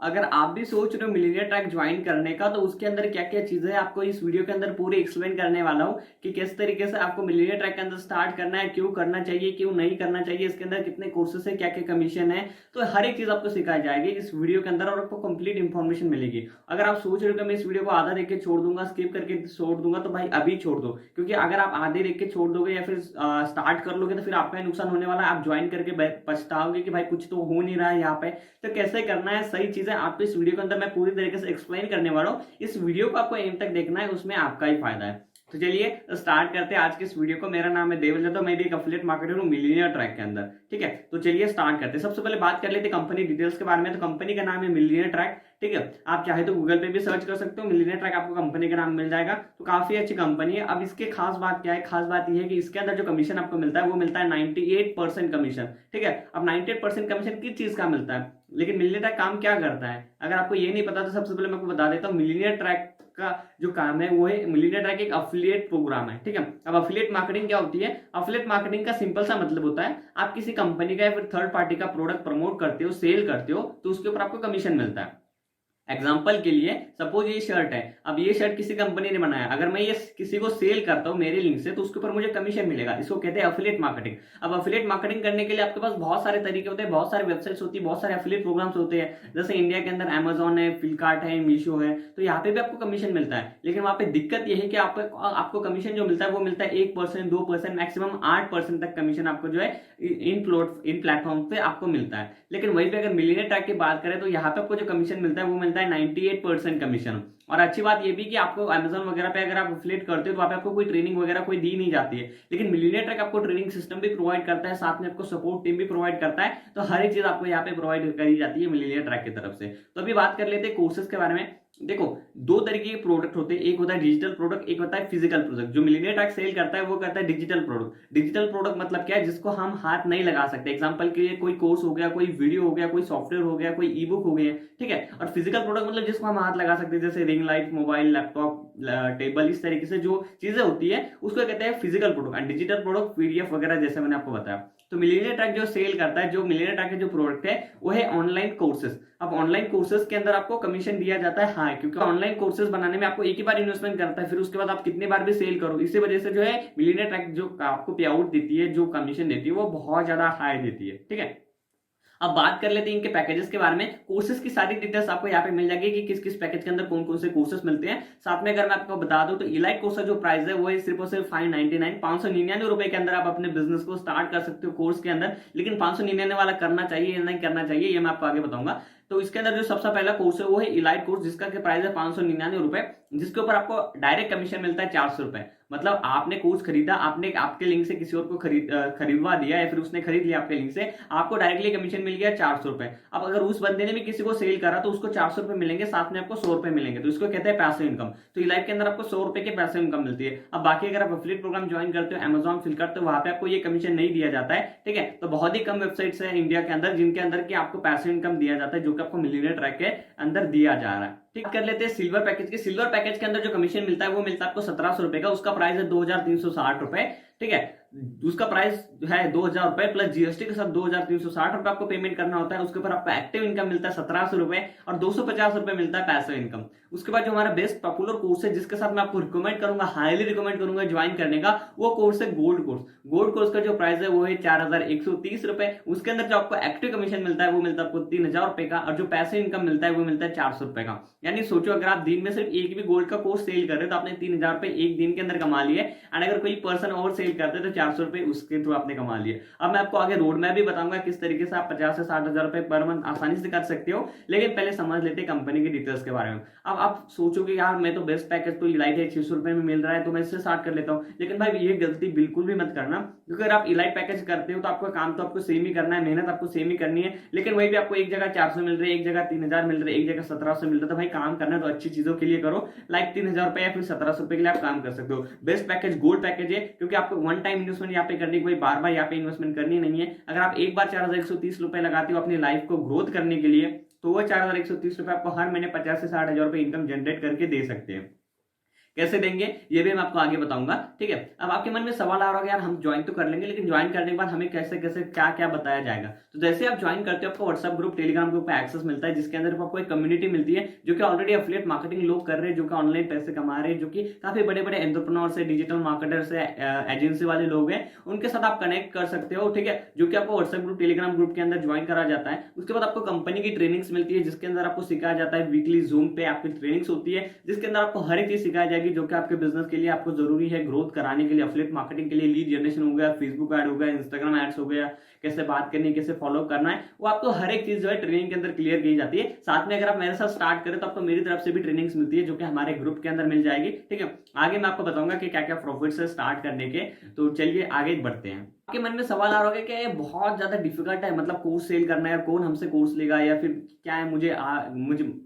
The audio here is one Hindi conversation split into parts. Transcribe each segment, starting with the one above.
अगर आप भी सोच रहे हो मिलीनियर ट्रैक ज्वाइन करने का, तो उसके अंदर क्या क्या चीजें आपको इस वीडियो के अंदर पूरी एक्सप्लेन करने वाला हूँ कि किस तरीके से आपको मिलीनियर ट्रैक के अंदर स्टार्ट करना है, क्यों करना चाहिए, क्यों नहीं करना चाहिए, इसके अंदर कितने कोर्सेस है, क्या क्या कमीशन है। तो हर एक चीज आपको सिखाई जाएगी इस वीडियो के अंदर और आपको कंप्लीट इन्फॉर्मेशन मिलेगी। अगर आप सोच रहे हो कि मैं इस वीडियो को आधा देख के छोड़ दूंगा, स्किप करके छोड़ दूंगा, तो भाई अभी छोड़ दो, क्योंकि अगर आप आधे देख के छोड़ दोगे या फिर स्टार्ट कर लोगे तो फिर आपका नुकसान होने वाला है। आप ज्वाइन करके पछताओगे कि भाई कुछ तो हो नहीं रहा है यहाँ पे। तो कैसे करना है सही चीजें आपको इस वीडियो के अंदर मैं पूरी तरीके से एक्सप्लेन करने वाला हूँ। इस वीडियो को आपको एंड तक देखना है, उसमें आपका ही फायदा है। तो चलिए स्टार्ट करते हैं आज के इस वीडियो को। मेरा नाम है देवल जादव, मैं भी एक एफिलिएट मार्केटर हूँ मिलीनियर ट्रैक के अंदर। ठीक है, तो चलिए स्टार्ट करते हैं। सबसे पहले बात कर लेते हैं कंपनी डिटेल्स के बारे में। तो कंपनी का नाम है मिलीनियर ट्रैक। ठीक है, आप चाहे तो गूगल पे भी सर्च कर सकते हो, मिलीनियर ट्रैक आपको कंपनी का नाम मिल जाएगा। तो काफी अच्छी कंपनी है। अब इसके खास बात क्या है, खास बात यह है कि इसके अंदर जो कमीशन आपको मिलता है वो मिलता है 98% कमीशन। ठीक है, अब 98% कमीशन किस चीज का मिलता है, लेकिन मिलीनियर ट्रैक काम क्या करता है, अगर आपको ये नहीं पता तो सबसे पहले मैं आपको बता देता हूँ। मिलीनियर ट्रैक का जो काम है वो है, मिलीनियर ट्रैक एक अफिलिएट प्रोग्राम है। ठीक है, अब अफिलिएट मार्केटिंग क्या होती है? अफिलिएट मार्केटिंग का सिंपल सा मतलब होता है, आप किसी कंपनी का या फिर थर्ड पार्टी का प्रोडक्ट प्रमोट करते हो, सेल करते हो, तो उसके ऊपर आपको कमीशन मिलता है। एग्जाम्पल के लिए सपोज ये शर्ट है, अब ये शर्ट किसी कंपनी ने बनाया, अगर मैं ये किसी को सेल करता हूं मेरे लिंक से, तो उसके ऊपर मुझे कमीशन मिलेगा। इसको कहते हैं एफिलिएट मार्केटिंग। अब एफिलिएट मार्केटिंग करने के लिए आपके पास बहुत सारे तरीके होते हैं, बहुत सारे वेबसाइट्स होती है, बहुत सारे एफिलिएट प्रोग्राम्स होते हैं। जैसे इंडिया के अंदर अमेजॉन है, फ्लिपकार्ट है, मीशो है, तो यहाँ पे भी आपको कमीशन मिलता है। लेकिन वहां पे दिक्कत यह है कि आपको कमीशन जो मिलता है वो मिलता है 1%, 2%, मैक्सिमम 8% तक कमीशन आपको जो है इन प्लेटफॉर्म पे आपको मिलता है। लेकिन वहीं पे अगर मिलीनियर ट्रैक की बात करें तो यहाँ पे आपको जो कमीशन मिलता है वो मिलता है 98% कमीशन। और अच्छी बात ये भी कि आपको अमेजन वगैरह पे अगर आप एफिलिएट करते हो तो वहाँ पे आपको कोई ट्रेनिंग वगैरह कोई दी नहीं जाती है। लेकिन मिलीनियर ट्रैक आपको ट्रेनिंग सिस्टम भी प्रोवाइड करता है, साथ में आपको सपोर्ट टीम भी प्रोवाइड करता है। तो हर एक चीज आपको यहाँ पे प्रोवाइड करी जाती है मिलीनियर ट्रैक की तरफ से। तो अभी बात कर लेते हैं कोर्सेज के बारे में। देखो, दो तरीके के प्रोडक्ट होते हैं, एक होता है डिजिटल प्रोडक्ट, एक होता है फिजिकल प्रोडक्ट। जो मिलीनियर ट्रैक सेल करता है वो करता है डिजिटल प्रोडक्ट। डिजिटल प्रोडक्ट मतलब क्या है, जिसको हम हाथ नहीं लगा सकते। एग्जांपल के लिए कोई कोर्स हो गया, कोई वीडियो हो गया, कोई सॉफ्टवेयर हो गया, कोई ई बुक हो गया। ठीक है, और फिजिकल प्रोडक्ट मतलब जिसको हम हाथ लगा सकते हैं, जैसे ring light, mobile, laptop, table, इस तरीके से जो चीजें होती है उसको कहते हैं physical product. And digital product PDF वगैरह, जैसे मैंने आपको बताया। तो मिलीनियर ट्रैक जो सेल करता है, जो मिलीनियर ट्रैक के जो प्रोडक्ट है वो है ऑनलाइन कोर्सेज। अब ऑनलाइन कोर्सेज के अंदर आपको कमीशन दिया जाता है हाई, क्योंकि ऑनलाइन कोर्सेज बनाने में आपको एक ही बार इन्वेस्टमेंट करता है, फिर उसके बाद आप कितने बार भी सेल करो। इसी वजह से जो है मिलीनियर ट्रैक जो आपको पे आउट देती है, जो कमीशन देती है, वो बहुत ज्यादा हाई देती है। ठीक है, अब बात कर लेते हैं इनके पैकेजेस के बारे में। कोर्सेज की सारी डिटेल्स आपको यहाँ पे मिल जाएगी कि किस किस पैकेज के अंदर कौन कौन से कोर्सेज मिलते हैं। साथ में अगर मैं आपको बता दूं तो इलाइट कोर्स का जो प्राइस है वो है सिर्फ और सिर्फ 599 ₹599 के अंदर आप अपने बिजनेस को स्टार्ट कर सकते हो कोर्स के अंदर। लेकिन 599 वाला करना चाहिए या नहीं करना चाहिए ये मैं आपको आगे बताऊंगा। तो इसके अंदर जो सबसे पहला कोर्स है वो है इलाइट कोर्स, जिसका प्राइस है ₹599, जिसके ऊपर आपको डायरेक्ट कमीशन मिलता है ₹400। मतलब आपने कोर्स खरीदा, आपने आपके लिंक से किसी और को खरीदवा दिया या फिर उसने खरीद लिया आपके लिंक से, आपको डायरेक्टली कमीशन मिल गया ₹400। अब अगर उस बंदे ने भी किसी को सेल करा तो उसको ₹400 मिलेंगे, साथ में आपको ₹100 मिलेंगे। तो इसको कहते हैं पैसिव इनकम। तो इलाइट के अंदर आपको ₹100 के पैसिव इनकम मिलती है। अब बाकी अगर आप एफिलिएट प्रोग्राम ज्वाइन करते हो अमेजॉन, फ्लिपकार्ट, तो वहां पे आपको ये कमीशन नहीं दिया जाता है। ठीक है, तो बहुत ही कम वेबसाइट्स है इंडिया के अंदर जिनके अंदर की आपको पैसिव इनकम दिया जाता है, जो कि आपको मिलीनियर ट्रैक के अंदर दिया जा रहा है। ठीक, कर लेते हैं सिल्वर पैकेज के। सिल्वर पैकेज के अंदर जो कमीशन मिलता है वो मिलता है आपको ₹1700 का। उसका प्राइस है ₹2360। ठीक है, उसका प्राइस है ₹2000 प्लस जीएसटी के साथ ₹2360 आपको पेमेंट करना होता है। उसके ऊपर आपको एक्टिव इनकम मिलता है ₹1700 और ₹250 मिलता है पैसिव इनकम। उसके बाद जो हमारा बेस्ट पॉपुलर कोर्स है, जिसके साथ मैं आपको रिकमेंड करूंगा, हाईली रिकमेंड करूंगा ज्वाइन करने का, वो कोर्स है गोल्ड कोर्स। गोल्ड कोर्स का जो प्राइस है वो है ₹4130। उसके अंदर जो आपको एक्टिव कमीशन मिलता है वो मिलता है आपको ₹3000 का, और जो पैसिव इनकम मिलता है वो मिलता है ₹400 का। यानी सोचो, अगर आप दिन में सिर्फ एक भी गोल्ड का कोर्स सेल कर रहे हो तो आपने ₹3000 एक दिन के अंदर कमा लिए। एंड अगर कोई पर्सन और सेल करते हैं तो ₹400 उसके थ्रू आपने कमा लिए। अब मैं आपको आगे रोड मैप भी बताऊंगा किस तरीके से आप 50 से 60 हजार रुपए पर मंथ आसानी से कर सकते हो। लेकिन पहले समझ लेते हैं कंपनी की डिटेल्स के बारे में। अब आप सोचोगे यार मैं तो बेस्ट पैकेज तो इलाइट है, ₹600 में मिल रहा है, तो मैं इससे स्टार्ट कर लेता हूँ। लेकिन भाई ये गलती बिल्कुल भी मत करना, क्योंकि अगर आप इलाइट पैकेज करते हो तो आपका काम तो आपको सेम ही करना है, मेहनत आपको सेम ही करनी है। लेकिन वही भी आपको एक जगह 400 मिल रही है, एक जगह 3000 मिल रही है, एक जगह 1700 मिल रहा है। तो भाई काम करना है तो अच्छी चीजों के लिए करो। लाइक ₹3000 या फिर ₹1700 के लिए आप काम कर सकते हो। बेस्ट पैकेज गोल्ड पैकेज है, क्योंकि आपको वन टाइम इन्वेस्टमेंट यहाँ पे करनी, कोई बार बार यहाँ पे इन्वेस्टमेंट करनी नहीं है। अगर आप एक बार ₹4130 लगाते हो अपनी लाइफ को ग्रोथ करने के लिए, तो वो ₹4130 आपको हर महीने 50 से 60 हजार रुपए इनकम जनरेट करके दे सकते हैं। कैसे देंगे ये भी मैं आपको आगे बताऊंगा। ठीक है, अब आपके मन में सवाल आ रहा होगा यार हम ज्वाइन तो कर लेंगे लेकिन ज्वाइन करने के बाद हमें कैसे कैसे क्या क्या बताया जाएगा। तो जैसे आप ज्वाइन करते हो आपको व्हाट्सएप ग्रुप टेलीग्राम ग्रुप पे एक्सेस मिलता है जिसके अंदर आपको एक कम्युनिटी मिलती है जो कि ऑलरेडी एफिलिएट मार्केटिंग लोग कर रहे हैं, जो कि ऑनलाइन पैसे कमा रहे हैं, जो कि काफी बड़े बड़े एंटरप्रेन्योर्स है, डिजिटल मार्केटर्स है, एजेंसी वाले लोग हैं, उनके साथ आप कनेक्ट कर सकते हो। ठीक है, जो कि आपको व्हाट्सएप ग्रुप टेलीग्राम ग्रुप के अंदर ज्वाइन करा जाता है। उसके बाद आपको कंपनी की ट्रेनिंग्स मिलती है जिसके अंदर आपको सिखाया जाता है, वीकली जूम पे आपकी ट्रेनिंग्स होती है जिसके अंदर आपको हर एक चीज सिखाई जाएगी जो कि आपके बिजनेस के लिए आपको जरूरी है ग्रोथ कराने के लिए। एफिलिएट मार्केटिंग के लिए लीड जनरेशन हो गया, फेसबुक ऐड हो गया, इंस्टाग्राम एड्स हो गया, कैसे बात करनी है, कैसे फॉलो करना है, वो आपको हर एक चीज जो है ट्रेनिंग के अंदर क्लियर की जाती है। साथ में अगर आप मेरे साथ स्टार्ट करें तो आपको मेरी तरफ से भी ट्रेनिंग्स मिलती है जो कि हमारे ग्रुप के अंदर मिल जाएगी। ठीक है, आगे मैं आपको बताऊंगा कि क्या क्या प्रॉफिट से स्टार्ट करने के। तो चलिए आगे बढ़ते हैं। आपके मन में सवाल आ रहा होगा कि ये बहुत ज्यादा डिफिकल्ट है, मतलब कोर्स सेल करना है, कौन हमसे कोर्स लेगा, या फिर क्या है मुझे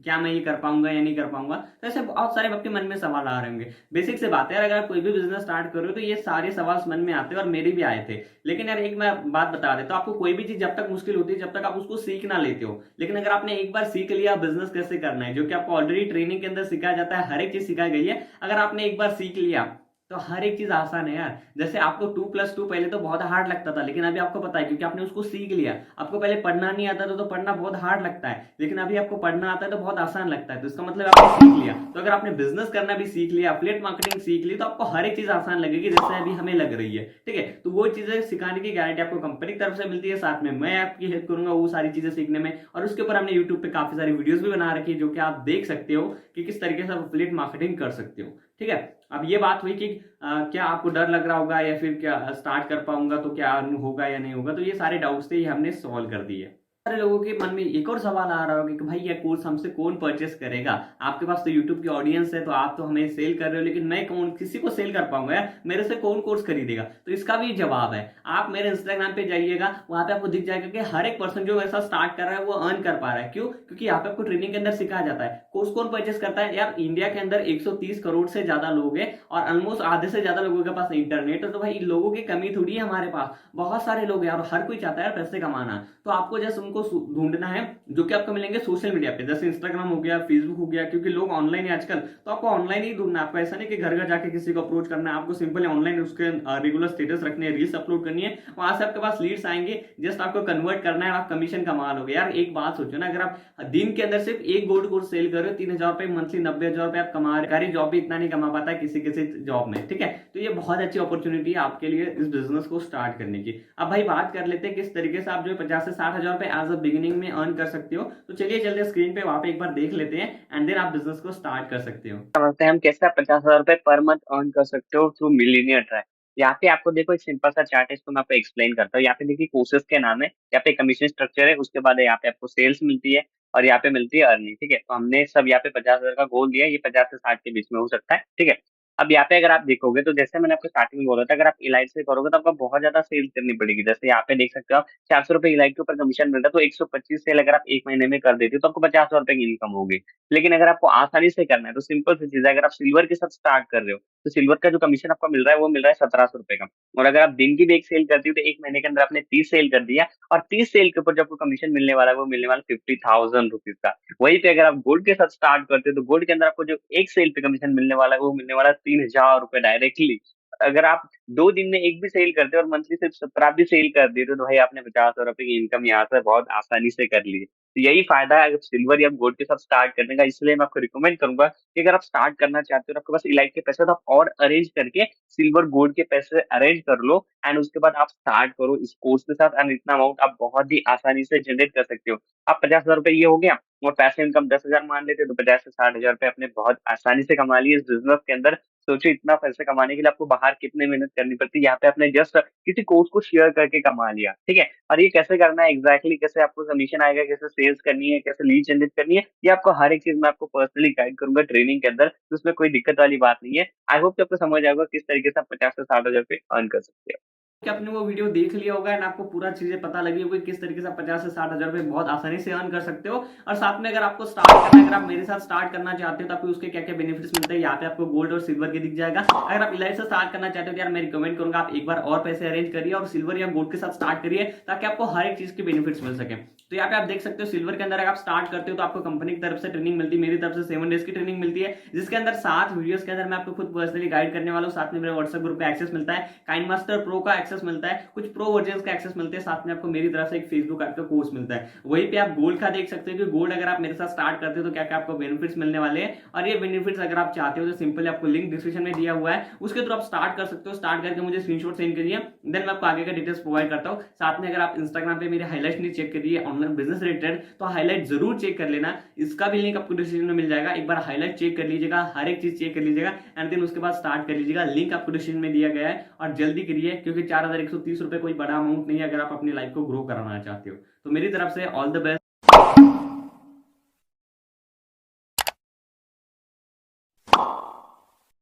क्या मैं ये कर पाऊंगा या नहीं कर पाऊंगा। तो ऐसे बहुत सारे आपके मन में सवाल आ रहे होंगे। बेसिक से बात है यार, अगर आप कोई भी बिजनेस स्टार्ट कर रहे हो तो ये सारे सवाल मन में आते हैं और मेरे भी आए थे। लेकिन यार एक मैं बात बता देता हूँ, आपको कोई भी चीज जब तक मुश्किल होती है जब तक आप उसको सीख ना लेते हो। लेकिन अगर आपने एक बार सीख लिया बिजनेस कैसे करना है, जो कि आपको ऑलरेडी ट्रेनिंग के अंदर सिखाया जाता है, हर एक चीज सिखाई गई है, अगर आपने एक बार सीख लिया तो हर एक चीज आसान है यार। जैसे आपको 2+2 पहले तो बहुत हार्ड लगता था, लेकिन अभी आपको पता है क्योंकि आपने उसको सीख लिया। आपको पहले पढ़ना नहीं आता था तो पढ़ना बहुत हार्ड लगता है, लेकिन अभी आपको पढ़ना आता है तो बहुत आसान लगता है। तो इसका मतलब आपने सीख लिया। तो अगर आपने बिजनेस करना भी सीख लिया, एफिलिएट मार्केटिंग सीख ली, तो आपको हर एक चीज आसान लगेगी जैसे अभी हमें लग रही है। ठीक है, तो वो चीजें सिखाने की गारंटी आपको कंपनी की तरफ से मिलती है, साथ में मैं आपकी हेल्प करूंगा वो सारी चीजें सीखने में। और उसके ऊपर हमने यूट्यूब पे काफी सारी वीडियोस भी बना रखी है जो कि आप देख सकते हो कि किस तरीके से आप एफिलिएट मार्केटिंग कर सकते हो। ठीक है, अब ये बात हुई कि क्या आपको डर लग रहा होगा या फिर क्या स्टार्ट कर पाऊंगा तो क्या होगा या नहीं होगा। तो ये सारे डाउट्स थे, ये हमने सॉल्व कर दिए। सारे लोगों के मन में एक और सवाल आ रहा होगा कि भाई ये कोर्स हमसे कौन परचेस करेगा। आपके पास तो यूट्यूब की ऑडियंस है, तो आप तो हमें सेल कर रहे हो, लेकिन मैं कौन किसी को सेल कर पाऊंगा यार, मेरे से कौन कोर्स खरीदेगा। तो इसका भी जवाब है, आप मेरे इंस्टाग्राम पे जाइएगा, वहां पे आपको दिख जाएगा कि हर एक पर्सन जो मेरे साथ स्टार्ट कर रहा है वो अर्न कर पा रहा है। क्यों? क्योंकि यहाँ पे आपको ट्रेनिंग के अंदर सिखाया जाता है। कोर्स कौन परचेस करता है यार? इंडिया के अंदर 130 करोड़ से ज्यादा लोग हैं और ऑलमोस्ट आधे से ज्यादा लोगों के पास इंटरनेट है। तो भाई लोगों की कमी थोड़ी है हमारे पास, बहुत सारे लोग हैं और हर कोई चाहता है पैसे कमाना। तो आपको जस्ट उनको ढूंढना है जो कि आपको मिलेंगे सोशल मीडिया पे, जैसे इंस्टाग्राम हो गया, फेसबुक हो गया, क्योंकि लोग ऑनलाइन है आजकल। तो आपको ऑनलाइन ही ढूंढना है, आपको ऐसा नहीं कि घर घर जाके किसी को अप्रोच करना है, आपको सिंपली ऑनलाइन उसके रेगुलर स्टेटस रखने हैं, रील्स अपलोड करनी है, वहां से आपके पास लीड्स आएंगे, जस्ट आपको कन्वर्ट करना है, आप कमीशन कमा लोगे। यार एक बात सोचो ना, अगर आप दिन के अंदर सिर्फ एक गोल्ड कोर्स सेल कर रहे हो, 3,000 रुपए मंथली, 90,000 रुपए आप कमा रहे हो। जॉब भी इतना नहीं कमा पाता है किसी किसी जॉब में। ठीक है, तो ये बहुत अच्छी अपॉर्चुनिटी है आपके लिए इस बिजनेस को स्टार्ट करने की। अब भाई बात कर लेते हैं किस तरीके से आप जो 50 से 60 हजार रुपए एज अ बिगिनिंग में अर्न कर सकते हो। तो चलिए चलते स्क्रीन पे वहां पे एक बार देख लेते हैं एंड देन आप बिजनेस को स्टार्ट कर सकते हो। समझते हैं हम कैसे आप 50,000 रुपए पर मंथ अर्न कर सकते हो थ्रू मिलीनियर ट्रैक। यहाँ पे आपको देखो एक सिंपल सा चार्ट है, इसको मैं आपको एक्सप्लेन करता हूँ। यहाँ पे देखिए कोर्सेज के नाम है, यहाँ पे कमीशन स्ट्रक्चर है, उसके बाद यहाँ पे आपको सेल्स मिलती है और यहाँ पे मिलती है अर्निंग। ठीक है, तो हमने सब यहाँ पे 50,000 का गोल दिया है, ये 50 से 60 के बीच में हो सकता है। ठीक है, अब यहाँ पे अगर आप देखोगे तो जैसे मैंने आपको स्टार्टिंग में बोला था, अगर आप इलाइट से करोगे तो आपको बहुत ज्यादा सेल करनी पड़ेगी। जैसे यहाँ पे देख सकते हो आप 400 रुपए इलाइट के ऊपर कमीशन मिलता है, तो 125 सेल अगर आप एक महीने में कर देते हो तो आपको 50,000 रुपए की इनकम होगी। लेकिन अगर आपको आसानी से करना है तो सिंपल सी चीज है, अगर आप सिल्वर के साथ स्टार्ट कर रहे हो तो सिल्वर का जो कमीशन आपको मिल रहा है वो मिल रहा है 1700 रुपए का। और अगर आप दिन की भी एक सेल करती हो तो एक महीने के अंदर आपने 30 सेल कर दिया, और 30 सेल के ऊपर जो आपको कमीशन मिलने वाला है वो मिलने वाला 50,000 रुपीज का। वहीं पे अगर आप गोल्ड के साथ स्टार्ट करते हो तो गोल्ड के अंदर आपको जो एक सेल पे कमीशन मिलने वाला है वो मिलने वाला है 3,000 रुपए डायरेक्टली। अगर आप 2 दिन में एक भी सेल करते हो और मंथली सिर्फ 17 भी सेल कर देते हो तो भाई आपने 50,000 रुपए की इनकम यहाँ से बहुत आसानी से कर ली। तो यही फायदा है अगर सिल्वर या गोल्ड के साथ स्टार्ट करने का। इसलिए मैं आपको रिकमेंड करूंगा कि अगर आप स्टार्ट करना चाहते हो तो आपके पास इलाइट के पैसे तो आप और अरेंज करके सिल्वर गोल्ड के पैसे अरेंज कर लो, एंड उसके बाद आप स्टार्ट करो इस कोर्स के साथ। एंड इतना अमाउंट आप बहुत ही आसानी से जनरेट कर सकते हो। आप 50,000 रुपए ये हो गया, और पैसे इनकम 10,000 मान लेते हो तो 50 से 60 हजार रुपए आपने बहुत आसानी से कमा लिए इस बिजनेस के अंदर। सोचो इतना पैसे कमाने के लिए आपको बाहर कितने मेहनत करनी पड़ती है, यहाँ पे आपने जस्ट किसी कोर्स को शेयर करके कमा लिया। ठीक है, और ये कैसे करना है एग्जैक्टली कैसे आपको कमीशन आएगा, कैसे सेल्स करनी है, कैसे लीड जनरेट करनी है, ये आपको हर एक चीज मैं आपको पर्सनली गाइड करूंगा ट्रेनिंग के अंदर। तो उसमें कोई दिक्कत वाली बात नहीं है। आई होप कि आपको समझ आएगा किस तरीके से आप 50 से 60 हजार रुपए अर्न कर सकते हो। कि आपने वो वीडियो देख लिया होगा एंड आपको पूरा चीजें पता लगी होगी किस तरीके से 50 से 60 हजार रुपए बहुत आसानी से अर्न कर सकते हो। और साथ में अगर आपको स्टार्ट करना है, अगर आप मेरे साथ स्टार्ट करना चाहते हो तो आपको उसके क्या क्या बेनिफिट्स मिलते हैं यहाँ पे आपको गोल्ड और सिल्वर के दिख जाएगा। अगर आप इलाइट से स्टार्ट करना चाहते हो तो यार मैं रिकमेंड करूंगा आप एक बार और पैसे अरेंज करिए और सिल्वर या गोल्ड के साथ स्टार्ट करिए ताकि आपको हर एक चीज के बेनिफिट्स मिल सके। तो यहाँ पे आप देख सकते हो सिल्वर के अंदर अगर आप स्टार्ट करते हो तो आपको कंपनी की तरफ से ट्रेनिंग मिलती है, मेरी तरफ से 7 डेज की ट्रेनिंग मिलती है जिसके अंदर 7 वीडियोस के अंदर मैं आपको खुद पर्सनली गाइड करने वाला हूँ। साथ में मेरे व्हाट्सएप ग्रुप पे एक्सेस मिलता है, काइंड मास्टर प्रो का एक्सेस मिलता है, कुछ प्रो वर्जन का एक्सेस मिलते हैं, साथ में आपको मेरी तरफ से एक फेसबुक ऐप का कोर्स मिलता है। वहीं पे आप गोल्ड का देख सकते हो कि गोल्ड अगर आप मेरे साथ स्टार्ट करते हो तो क्या क्या आपको बेनिफिट्स मिलने वाले हैं। और ये बेनिफिट्स अगर आप चाहते हो तो सिंपली आपको लिंक डिस्क्रिप्शन में दिया हुआ है, उसके थ्रू आप स्टार्ट कर सकते हो। स्टार्ट करके मुझे स्क्रीनशॉट सेंड करिए, देन मैं आपको आगे का डिटेल्स प्रोवाइड करता हूँ। साथ में अगर आप इंस्टाग्राम पे मेरे हाईलाइट नहीं चेक करिए ऑनलाइन बिजनेस रिलेटेड तो हाईलाइट जरूर चेक कर लेना, इसका भी लिंक आपको डिस्क्रिप्शन में मिल जाएगा। एक बार हाईलाइट चेक कर लीजिएगा, हर एक चीज चेक कर लीजिएगा एंड देन उसके बाद स्टार्ट कर लीजिएगा। लिंक आपको डिस्क्रिप्शन में दिया गया है और जल्दी करिए क्योंकि 4130 रुपए कोई बड़ा अमाउंट नहीं है अगर आप अपनी लाइफ को ग्रो कराना चाहते हो। तो मेरी तरफ से ऑल द बेस्ट।